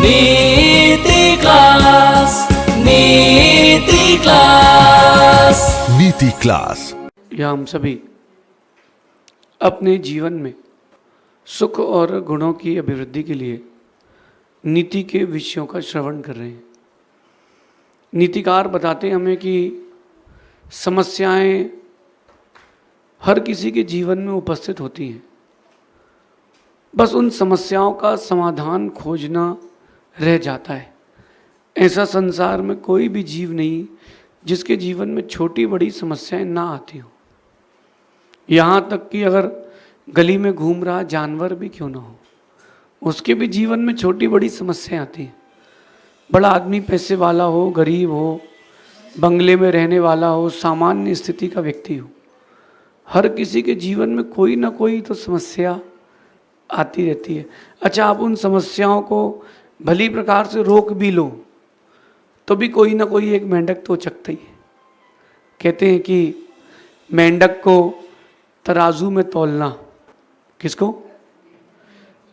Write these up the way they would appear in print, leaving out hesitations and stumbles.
नीति क्लास, नीति क्लास, नीति क्लास। या हम सभी अपने जीवन में सुख और गुणों की अभिवृद्धि के लिए नीति के विषयों का श्रवण कर रहे हैं। नीतिकार बताते हैं हमें कि समस्याएं हर किसी के जीवन में उपस्थित होती हैं, बस उन समस्याओं का समाधान खोजना रह जाता है। ऐसा संसार में कोई भी जीव नहीं जिसके जीवन में छोटी बड़ी समस्याएं ना आती हो। यहाँ तक कि अगर गली में घूम रहा जानवर भी क्यों ना हो, उसके भी जीवन में छोटी बड़ी समस्याएं आती हैं। बड़ा आदमी पैसे वाला हो, गरीब हो, बंगले में रहने वाला हो, सामान्य स्थिति का व्यक्ति हो, हर किसी के जीवन में कोई ना कोई तो समस्या आती रहती है। अच्छा, आप उन समस्याओं को भली प्रकार से रोक भी लो तो भी कोई ना कोई एक मेंढक तो चकता ही है। कहते हैं कि मेंढक को तराजू में तौलना, किसको?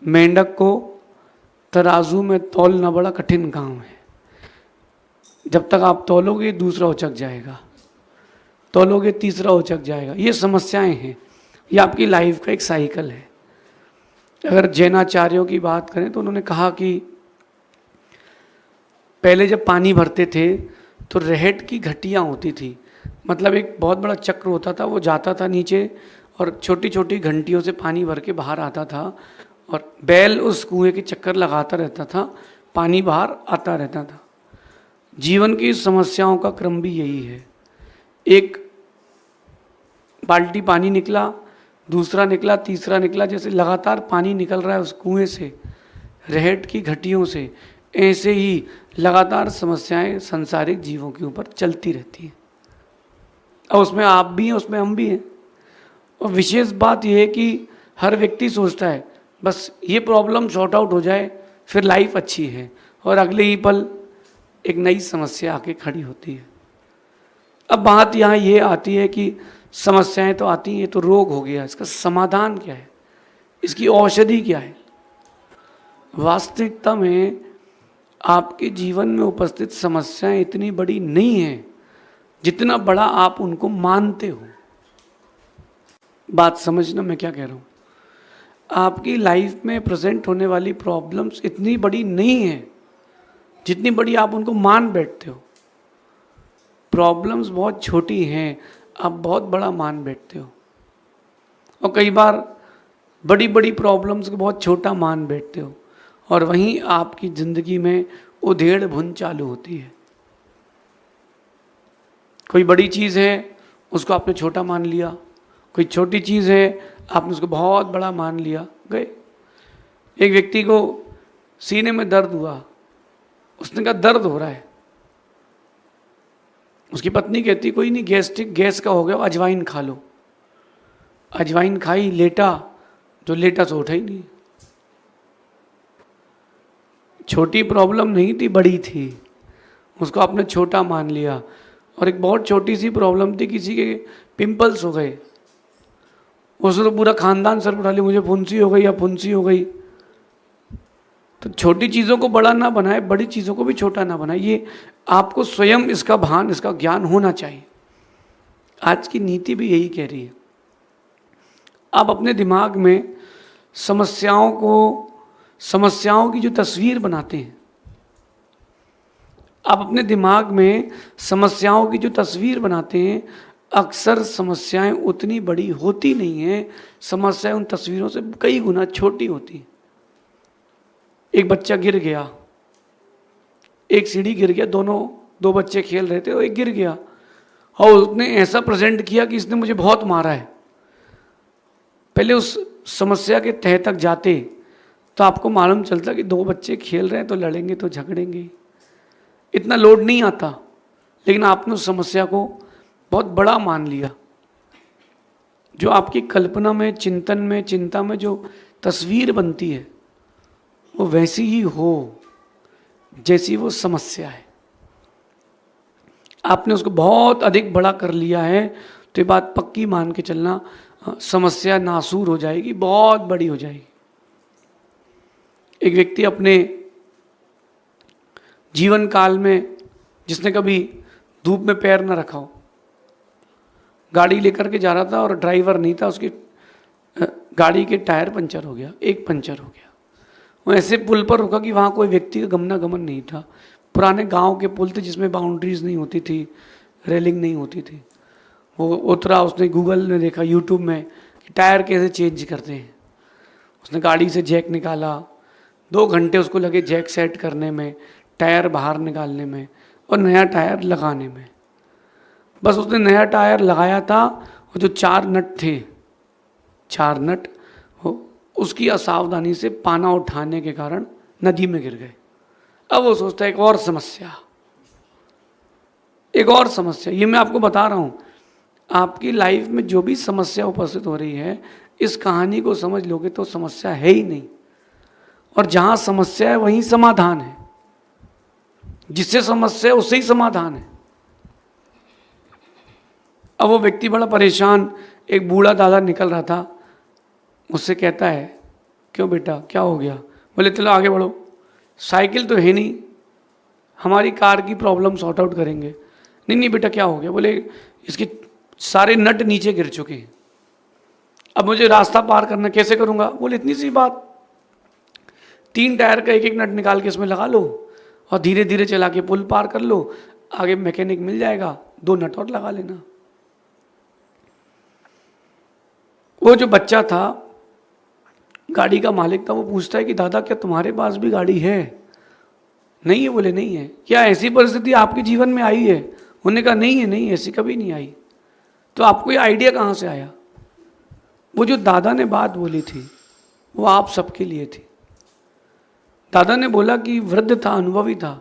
मेंढक को तराजू में तौलना बड़ा कठिन काम है। जब तक आप तौलोगे दूसरा उचक जाएगा, तौलोगे तीसरा उचक जाएगा। ये समस्याएं हैं, ये आपकी लाइफ का एक साइकिल है। अगर जैनाचार्यों की बात करें तो उन्होंने कहा कि पहले जब पानी भरते थे तो रेहट की घटियाँ होती थी, मतलब एक बहुत बड़ा चक्र होता था, वो जाता था नीचे और छोटी छोटी घंटियों से पानी भर के बाहर आता था और बैल उस कुएं के चक्कर लगाता रहता था, पानी बाहर आता रहता था। जीवन की समस्याओं का क्रम भी यही है। एक बाल्टी पानी निकला, दूसरा निकला, तीसरा निकला, जैसे लगातार पानी निकल रहा है उस कुएं से, रेहट की घटियों से, ऐसे ही लगातार समस्याएं संसारिक जीवों के ऊपर चलती रहती हैं। और उसमें आप भी हैं, उसमें हम भी हैं। और विशेष बात यह है कि हर व्यक्ति सोचता है बस ये प्रॉब्लम सॉर्ट आउट हो जाए फिर लाइफ अच्छी है, और अगले ही पल एक नई समस्या आके खड़ी होती है। अब बात यहाँ ये आती है कि समस्याएं तो आती हैं, ये तो रोग हो गया, इसका समाधान क्या है, इसकी औषधि क्या है? वास्तविकता में आपके जीवन में उपस्थित समस्याएं इतनी बड़ी नहीं हैं जितना बड़ा आप उनको मानते हो। बात समझना मैं क्या कह रहा हूँ। आपकी लाइफ में प्रेजेंट होने वाली प्रॉब्लम्स इतनी बड़ी नहीं है जितनी बड़ी आप उनको मान बैठते हो। प्रॉब्लम्स बहुत छोटी हैं, आप बहुत बड़ा मान बैठते हो। और कई बार बड़ी बड़ी प्रॉब्लम्स को बहुत छोटा मान बैठते हो, और वहीं आपकी ज़िंदगी में उधेड़ बुन चालू होती है। कोई बड़ी चीज़ है उसको आपने छोटा मान लिया, कोई छोटी चीज़ है आपने उसको बहुत बड़ा मान लिया गए। एक व्यक्ति को सीने में दर्द हुआ, उसने कहा दर्द हो रहा है। उसकी पत्नी कहती कोई नहीं, गैस्ट्रिक गैस का हो गया, अजवाइन खा लो। अजवाइन खाई, लेटा, जो लेटा सो उठा ही नहीं। छोटी प्रॉब्लम नहीं थी, बड़ी थी, उसको आपने छोटा मान लिया। और एक बहुत छोटी सी प्रॉब्लम थी, किसी के पिंपल्स हो गए, उसने तो पूरा खानदान सर उठा लिया, मुझे फुंसी हो गई या फुंसी हो गई। तो छोटी चीज़ों को बड़ा ना बनाए, बड़ी चीज़ों को भी छोटा ना बनाए। ये आपको स्वयं इसका भान, इसका ज्ञान होना चाहिए। आज की नीति भी यही कह रही है। आप अपने दिमाग में समस्याओं की जो तस्वीर बनाते हैं, आप अपने दिमाग में समस्याओं की जो तस्वीर बनाते हैं, अक्सर समस्याएं उतनी बड़ी होती नहीं हैं। समस्याएं उन तस्वीरों से कई गुना छोटी होती हैं। एक बच्चा गिर गया, एक सीढ़ी गिर गया, दो बच्चे खेल रहे थे और एक गिर गया, और उसने ऐसा प्रेजेंट किया कि इसने मुझे बहुत मारा है। पहले उस समस्या के तह तक जाते तो आपको मालूम चलता कि दो बच्चे खेल रहे हैं तो लड़ेंगे तो झगड़ेंगे, इतना लोड नहीं आता। लेकिन आपने उस समस्या को बहुत बड़ा मान लिया। जो आपकी कल्पना में, चिंतन में, चिंता में जो तस्वीर बनती है वो वैसी ही हो जैसी वो समस्या है। आपने उसको बहुत अधिक बड़ा कर लिया है तो ये बात पक्की मान के चलना, समस्या नासूर हो जाएगी, बहुत बड़ी हो जाएगी। एक व्यक्ति अपने जीवन काल में जिसने कभी धूप में पैर न रखा हो, गाड़ी लेकर के जा रहा था और ड्राइवर नहीं था, उसकी गाड़ी के टायर पंचर हो गया, एक पंचर हो गया। वो ऐसे पुल पर रुका कि वहाँ कोई व्यक्ति का गमनागमन नहीं था। पुराने गांव के पुल थे जिसमें बाउंड्रीज नहीं होती थी, रेलिंग नहीं होती थी। वो उतरा, उसने गूगल में देखा, यूट्यूब में कि टायर कैसे चेंज करते हैं। उसने गाड़ी से जैक निकाला, 2 घंटे उसको लगे जैक सेट करने में, टायर बाहर निकालने में और नया टायर लगाने में। बस उसने नया टायर लगाया था और जो 4 नट थे, 4 नट उसकी असावधानी से पाना उठाने के कारण नदी में गिर गए। अब वो सोचता है एक और समस्या, एक और समस्या। ये मैं आपको बता रहा हूँ, आपकी लाइफ में जो भी समस्या उपस्थित हो रही है, इस कहानी को समझ लोगे तो समस्या है ही नहीं। और जहाँ समस्या है वहीं समाधान है। जिससे समस्या है उससे ही समाधान है। अब वो व्यक्ति बड़ा परेशान, एक बूढ़ा दादा निकल रहा था, मुझसे कहता है, क्यों बेटा क्या हो गया? बोले चलो आगे बढ़ो, साइकिल तो है नहीं, हमारी कार की प्रॉब्लम सॉर्ट आउट करेंगे। नहीं नहीं बेटा क्या हो गया? बोले इसके सारे नट नीचे गिर चुके हैं, अब मुझे रास्ता पार करना कैसे करूंगा? बोले इतनी सी बात, 3 टायर का एक एक नट निकाल के इसमें लगा लो और धीरे धीरे चला के पुल पार कर लो, आगे मैकेनिक मिल जाएगा, 2 नट और लगा लेना। वो जो बच्चा था, गाड़ी का मालिक था, वो पूछता है कि दादा क्या तुम्हारे पास भी गाड़ी है? नहीं है। बोले नहीं है। क्या ऐसी परिस्थिति आपके जीवन में आई है? उन्होंने कहा नहीं है, नहीं ऐसी कभी नहीं आई। तो आपको ये आइडिया कहाँ से आया? वो जो दादा ने बात बोली थी वो आप सबके लिए थी। दादा ने बोला कि वृद्ध था, अनुभवी था।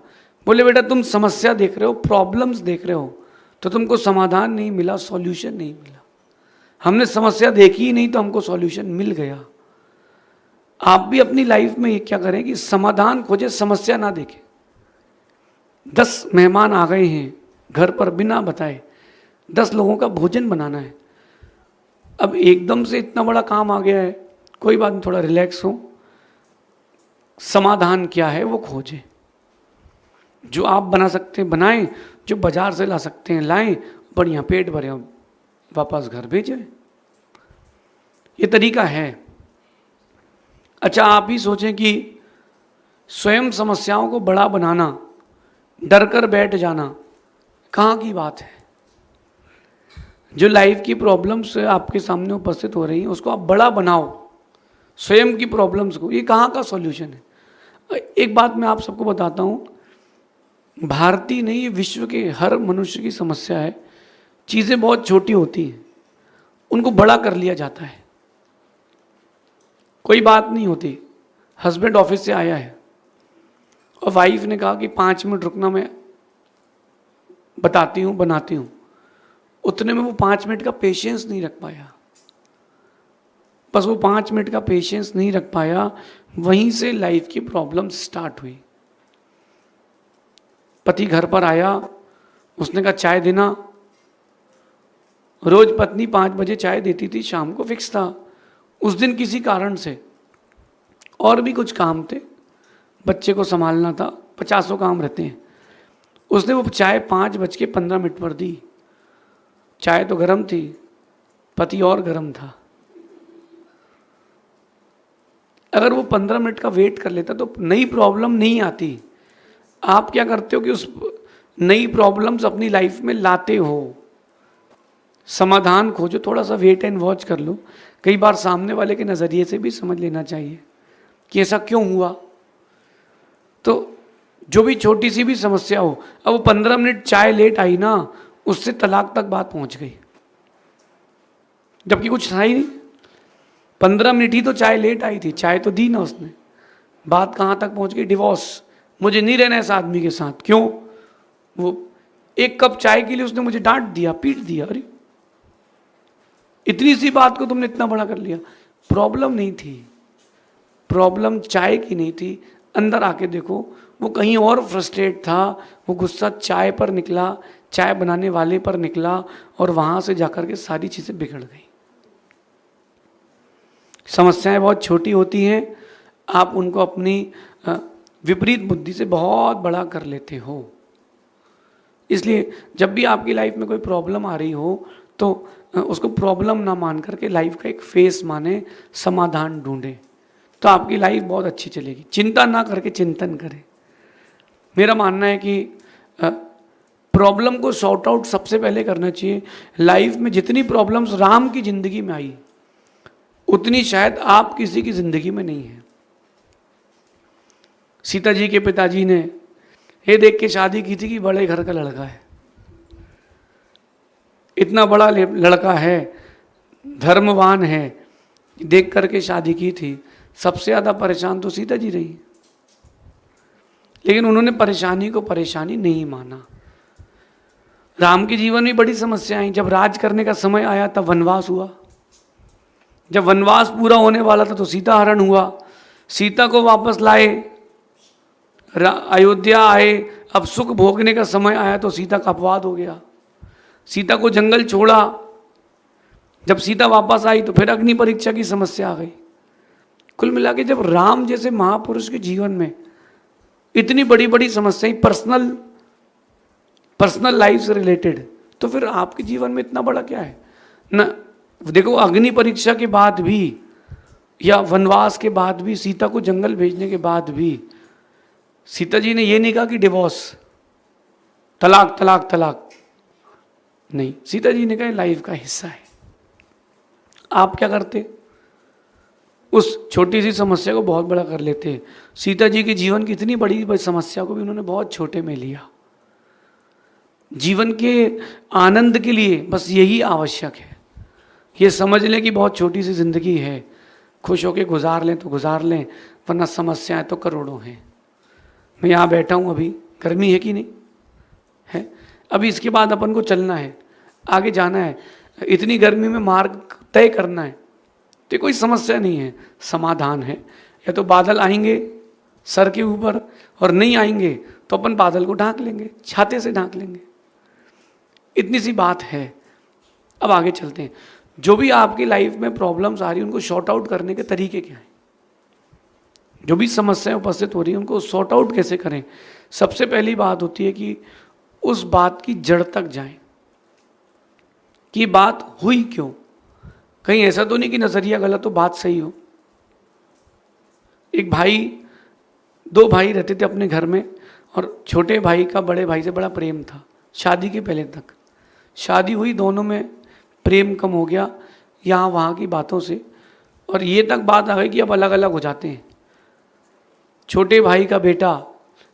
बोले बेटा तुम समस्या देख रहे हो, प्रॉब्लम्स देख रहे हो, तो तुमको समाधान नहीं मिला, सॉल्यूशन नहीं मिला। हमने समस्या देखी ही नहीं तो हमको सॉल्यूशन मिल गया। आप भी अपनी लाइफ में ये क्या करें कि समाधान खोजे, समस्या ना देखें। 10 मेहमान आ गए हैं घर पर बिना बताए, 10 लोगों का भोजन बनाना है। अब एकदम से इतना बड़ा काम आ गया है, कोई बात नहीं, थोड़ा रिलैक्स हो। समाधान क्या है वो खोजें। जो आप बना सकते हैं बनाएं, जो बाजार से ला सकते हैं लाएं, बढ़िया पेट भरे वापस घर भेजें। ये तरीका है। अच्छा आप ही सोचें कि स्वयं समस्याओं को बड़ा बनाना, डर कर बैठ जाना कहाँ की बात है? जो लाइफ की प्रॉब्लम्स आपके सामने उपस्थित हो रही हैं उसको आप बड़ा बनाओ, स्वयं की प्रॉब्लम्स को। ये कहाँ का सॉल्यूशन है? एक बात मैं आप सबको बताता हूँ, भारतीय नहीं ये विश्व के हर मनुष्य की समस्या है। चीज़ें बहुत छोटी होती हैं, उनको बड़ा कर लिया जाता है। कोई बात नहीं होती। हस्बैंड ऑफिस से आया है और वाइफ ने कहा कि 5 मिनट रुकना, मैं बताती हूँ बनाती हूँ। उतने में वो 5 मिनट का पेशेंस नहीं रख पाया। बस वो 5 मिनट का पेशेंस नहीं रख पाया, वहीं से लाइफ की प्रॉब्लम स्टार्ट हुई। पति घर पर आया, उसने कहा चाय देना। रोज पत्नी 5 बजे चाय देती थी, शाम को फिक्स था। उस दिन किसी कारण से और भी कुछ काम थे, बच्चे को संभालना था, 50 काम रहते हैं। उसने वो चाय 5:15 पर दी। चाय तो गर्म थी, पति और गर्म था। अगर वो 15 मिनट का वेट कर लेता तो नई प्रॉब्लम नहीं आती। आप क्या करते हो कि उस नई प्रॉब्लम्स अपनी लाइफ में लाते हो। समाधान खोजो, थोड़ा सा वेट एंड वॉच कर लो। कई बार सामने वाले के नज़रिए से भी समझ लेना चाहिए कि ऐसा क्यों हुआ। तो जो भी छोटी सी भी समस्या हो, अब वो 15 मिनट चाय लेट आई ना, उससे तलाक तक बात पहुंच गई, जबकि कुछ था ही नहीं। 15 मिनट ही तो चाय लेट आई थी, चाय तो दी ना उसने। बात कहाँ तक पहुंच गई? डिवोर्स। मुझे नहीं रहना इस आदमी के साथ। क्यों? वो 1 कप चाय के लिए उसने मुझे डांट दिया, पीट दिया। अरे इतनी सी बात को तुमने इतना बड़ा कर लिया। प्रॉब्लम नहीं थी, प्रॉब्लम चाय की नहीं थी। अंदर आके देखो, वो कहीं और फ्रस्ट्रेट था। वो गुस्सा चाय पर निकला, चाय बनाने वाले पर निकला, और वहां से जाकर के सारी चीजें बिगड़ गई। समस्याएं बहुत छोटी होती हैं, आप उनको अपनी विपरीत बुद्धि से बहुत बड़ा कर लेते हो। इसलिए जब भी आपकी लाइफ में कोई प्रॉब्लम आ रही हो तो उसको प्रॉब्लम ना मान करके लाइफ का एक फेस माने, समाधान ढूंढे, तो आपकी लाइफ बहुत अच्छी चलेगी। चिंता ना करके चिंतन करें। मेरा मानना है कि प्रॉब्लम को सॉर्ट आउट सबसे पहले करना चाहिए। लाइफ में जितनी प्रॉब्लम्स राम की जिंदगी में आई उतनी शायद आप किसी की जिंदगी में नहीं है। सीता जी के पिताजी ने ये देख के शादी की थी कि बड़े घर का लड़का है, इतना बड़ा लड़का है, धर्मवान है, देख करके शादी की थी। सबसे ज्यादा परेशान तो सीता जी रही, लेकिन उन्होंने परेशानी को परेशानी नहीं माना। राम के जीवन में बड़ी समस्या आई। जब राज करने का समय आया तब वनवास हुआ। जब वनवास पूरा होने वाला था तो सीता हरण हुआ। सीता को वापस लाए, अयोध्या आए, अब सुख भोगने का समय आया तो सीता का अपवाद हो गया। सीता को जंगल छोड़ा। जब सीता वापस आई तो फिर अग्नि परीक्षा की समस्या आ गई। कुल मिला के जब राम जैसे महापुरुष के जीवन में इतनी बड़ी बड़ी समस्याएं पर्सनल लाइफ से रिलेटेड, तो फिर आपके जीवन में इतना बड़ा क्या है ना। देखो, अग्नि परीक्षा के बाद भी या वनवास के बाद भी, सीता को जंगल भेजने के बाद भी सीता जी ने ये नहीं कहा कि डिवोर्स, तलाक तलाक तलाक, नहीं। सीता जी ने कहा लाइफ का हिस्सा है। आप क्या करते? उस छोटी सी समस्या को बहुत बड़ा कर लेते। सीता जी के जीवन की इतनी बड़ी समस्या को भी उन्होंने बहुत छोटे में लिया। जीवन के आनंद के लिए बस यही आवश्यक है। ये समझ लें कि बहुत छोटी सी जिंदगी है, खुश होकर गुजार लें तो गुजार लें, वरना समस्याएं तो करोड़ों हैं। मैं यहाँ बैठा हूँ, अभी गर्मी है कि नहीं है? अभी इसके बाद अपन को चलना है, आगे जाना है। इतनी गर्मी में मार्ग तय करना है, तो कोई समस्या नहीं है, समाधान है। या तो बादल आएंगे सर के ऊपर और नहीं आएंगे तो अपन बादल को ढांक लेंगे, छाते से ढांक लेंगे। इतनी सी बात है। अब आगे चलते हैं। जो भी आपकी लाइफ में प्रॉब्लम्स आ रही हैं उनको सॉर्ट आउट करने के तरीके क्या हैं? जो भी समस्याएं उपस्थित हो रही हैं उनको सॉर्ट आउट कैसे करें? सबसे पहली बात होती है कि उस बात की जड़ तक जाएं कि बात हुई क्यों। कहीं ऐसा तो नहीं कि नजरिया गलत हो, बात सही हो। एक भाई, दो भाई रहते थे अपने घर में, और छोटे भाई का बड़े भाई से बड़ा प्रेम था शादी के पहले तक। शादी हुई, दोनों में प्रेम कम हो गया यहाँ वहाँ की बातों से, और ये तक बात आ गई कि अब अलग अलग हो जाते हैं। छोटे भाई का बेटा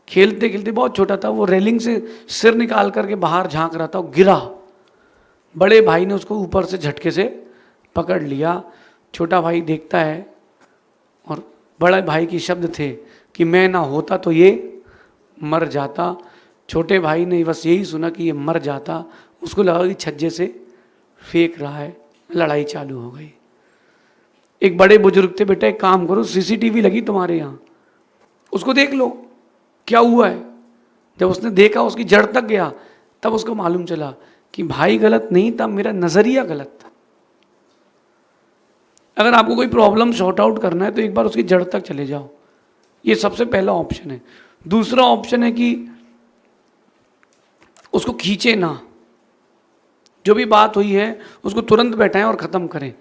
खेलते खेलते, बहुत छोटा था, वो रेलिंग से सिर निकाल करके बाहर झांक रहा था, वो गिरा। बड़े भाई ने उसको ऊपर से झटके से पकड़ लिया। छोटा भाई देखता है, और बड़े भाई के शब्द थे कि मैं ना होता तो ये मर जाता। छोटे भाई ने बस यही सुना कि ये मर जाता, उसको लगा कि छज्जे से फेंक रहा है। लड़ाई चालू हो गई। एक बड़े बुजुर्ग थे, बेटा एक काम करो, सीसीटीवी लगी तुम्हारे यहाँ, उसको देख लो क्या हुआ है। जब उसने देखा, उसकी जड़ तक गया, तब उसको मालूम चला कि भाई गलत नहीं था, मेरा नजरिया गलत था। अगर आपको कोई प्रॉब्लम सॉर्ट आउट करना है तो एक बार उसकी जड़ तक चले जाओ। ये सबसे पहला ऑप्शन है। दूसरा ऑप्शन है कि उसको खींचे ना। जो भी बात हुई है उसको तुरंत बैठाएं और ख़त्म करें।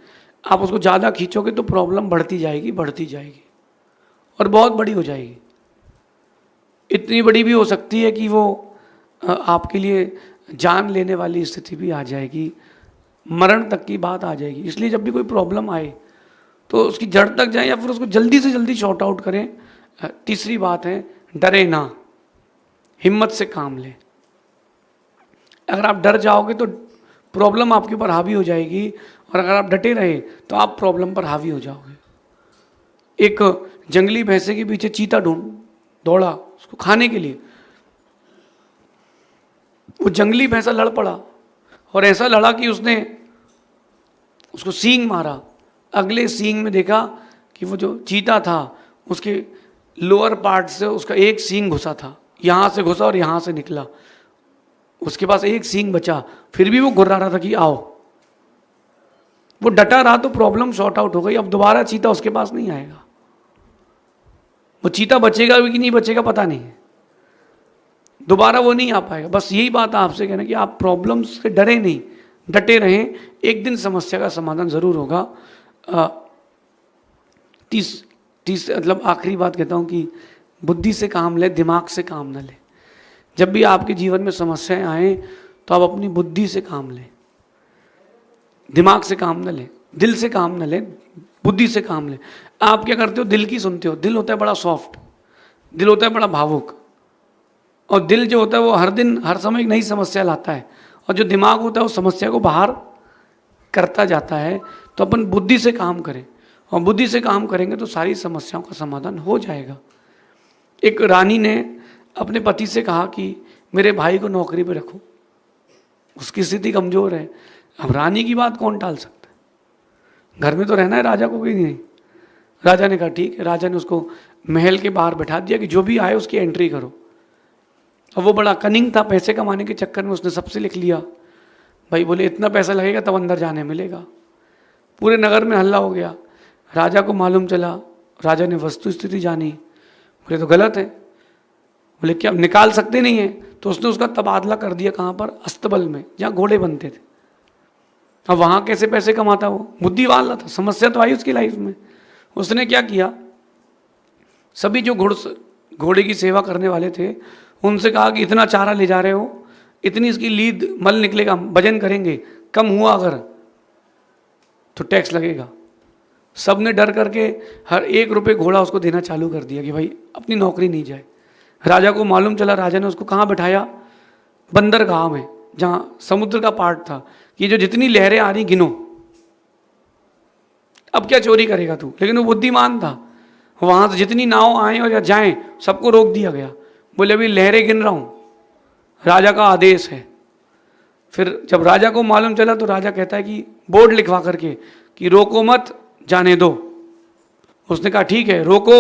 आप उसको ज़्यादा खींचोगे तो प्रॉब्लम बढ़ती जाएगी और बहुत बड़ी हो जाएगी। इतनी बड़ी भी हो सकती है कि वो आपके लिए जान लेने वाली स्थिति भी आ जाएगी, मरण तक की बात आ जाएगी। इसलिए जब भी कोई प्रॉब्लम आए तो उसकी जड़ तक जाएं या फिर उसको जल्दी से जल्दी शॉर्ट आउट करें। तीसरी बात है, डरे ना, हिम्मत से काम लें। अगर आप डर जाओगे तो प्रॉब्लम आपके ऊपर हावी हो जाएगी, और अगर आप डटे रहे तो आप प्रॉब्लम पर हावी हो जाओगे। एक जंगली भैंसे के पीछे चीता दौड़ा उसको खाने के लिए। वो जंगली भैंसा लड़ पड़ा, और ऐसा लड़ा कि उसने उसको सींग मारा। अगले सींग में देखा कि वो जो चीता था उसके लोअर पार्ट से उसका एक सींग घुसा था, यहाँ से घुसा और यहाँ से निकला। उसके पास एक सींग बचा, फिर भी वो गुर्रा रहा था कि आओ। वो डटा रहा तो प्रॉब्लम सॉर्ट आउट हो गई। अब दोबारा चीता उसके पास नहीं आएगा। वो चीता बचेगा भी कि नहीं बचेगा पता नहीं है, दोबारा वो नहीं आ पाएगा। बस यही बात आपसे कहना कि आप प्रॉब्लम से डरे नहीं, डटे रहें, एक दिन समस्या का समाधान ज़रूर होगा। तीस मतलब आखिरी बात कहता हूँ कि बुद्धि से काम ले, दिमाग से काम न ले। जब भी आपके जीवन में समस्याएं आए तो आप अपनी बुद्धि से काम लें, दिमाग से काम न लें, दिल से काम न लें, बुद्धि से काम लें। आप क्या करते हो, दिल की सुनते हो। दिल होता है बड़ा सॉफ्ट, दिल होता है बड़ा भावुक, और दिल जो होता है वो हर दिन हर समय एक नई समस्या लाता है, और जो दिमाग होता है वो समस्या को बाहर करता जाता है। तो अपन बुद्धि से काम करें, और बुद्धि से काम करेंगे तो सारी समस्याओं का समाधान हो जाएगा। एक रानी ने अपने पति से कहा कि मेरे भाई को नौकरी पे रखो, उसकी स्थिति कमज़ोर है। अब रानी की बात कौन टाल सकता है, घर में तो रहना है राजा को कि नहीं। राजा ने कहा ठीक है। राजा ने उसको महल के बाहर बैठा दिया कि जो भी आए उसकी एंट्री करो। और वो बड़ा कनिंग था, पैसे कमाने के चक्कर में उसने सबसे लिख लिया। भाई बोले इतना पैसा लगेगा तब अंदर जाने मिलेगा। पूरे नगर में हल्ला हो गया। राजा को मालूम चला, राजा ने वस्तु स्थिति जानी, बोले तो गलत है। बोले क्या निकाल सकते नहीं है? तो उसने उसका तबादला कर दिया, कहाँ पर, अस्तबल में, जहाँ घोड़े बनते थे। अब वहाँ कैसे पैसे कमाता वो, बुद्धि वाला था। समस्या तो आई उसकी लाइफ में। उसने क्या किया, सभी जो घोड़े की सेवा करने वाले थे उनसे कहा कि इतना चारा ले जा रहे हो, इतनी इसकी लीद मल निकलेगा, वजन करेंगे, कम हुआ अगर तो टैक्स लगेगा। सब ने डर करके हर 1 रुपये घोड़ा उसको देना चालू कर दिया कि भाई अपनी नौकरी नहीं जाए। राजा को मालूम चला, राजा ने उसको कहाँ बैठाया, बंदरगाह में, जहाँ समुद्र का पार्ट था, कि जो जितनी लहरें आ रही गिनो, अब क्या चोरी करेगा तू। लेकिन वो बुद्धिमान था, वहाँ से जितनी नाव आए और या जाएं सबको रोक दिया गया। बोले अभी लहरें गिन रहा हूँ, राजा का आदेश है। फिर जब राजा को मालूम चला तो राजा कहता है कि बोर्ड लिखवा करके कि रोको मत, जाने दो। उसने कहा ठीक है, रोको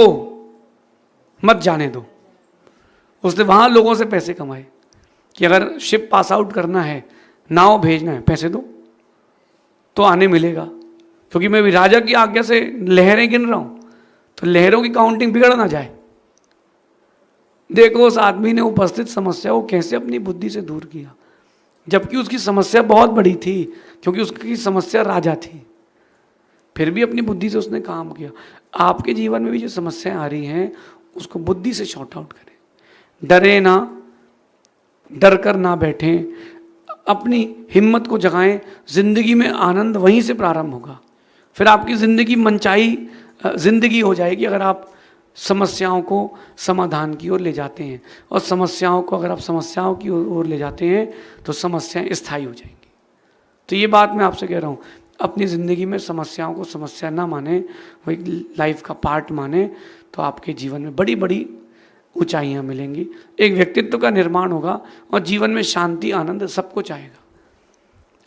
मत, जाने दो। उसने वहाँ लोगों से पैसे कमाए कि अगर शिप पास आउट करना है, नाव भेजना है, पैसे दो तो आने मिलेगा, क्योंकि मैं भी राजा की आज्ञा से लहरें गिन रहा हूँ, तो लहरों की काउंटिंग बिगड़ ना जाए। देखो उस आदमी ने उपस्थित समस्या को कैसे अपनी बुद्धि से दूर किया, जबकि उसकी समस्या बहुत बड़ी थी, क्योंकि उसकी समस्या राजा थी। फिर भी अपनी बुद्धि से उसने काम किया। आपके जीवन में भी जो समस्याएं आ रही हैं उसको बुद्धि से शॉर्ट आउट करें, डरे ना, डर कर ना बैठें, अपनी हिम्मत को जगाएं। जिंदगी में आनंद वहीं से प्रारंभ होगा। फिर आपकी जिंदगी मनचाही जिंदगी हो जाएगी अगर आप समस्याओं को समाधान की ओर ले जाते हैं। और समस्याओं को अगर आप समस्याओं की ओर ले जाते हैं तो समस्याएं स्थायी हो जाएंगी। तो ये बात मैं आपसे कह रहा हूँ, अपनी ज़िंदगी में समस्याओं को समस्या ना माने, वो एक लाइफ का पार्ट माने, तो आपके जीवन में बड़ी बड़ी ऊंचाइयां मिलेंगी, एक व्यक्तित्व का निर्माण होगा और जीवन में शांति आनंद सब कुछ आएगा।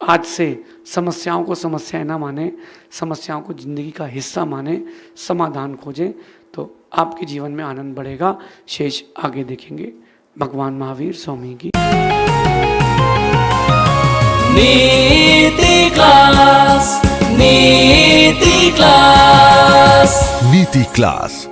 आज से समस्याओं को समस्याएं ना माने, समस्याओं को जिंदगी का हिस्सा माने, समाधान खोजें, तो आपके जीवन में आनंद बढ़ेगा। शेष आगे देखेंगे। भगवान महावीर स्वामी की नीति क्लास, नीति क्लास, नीति क्लास।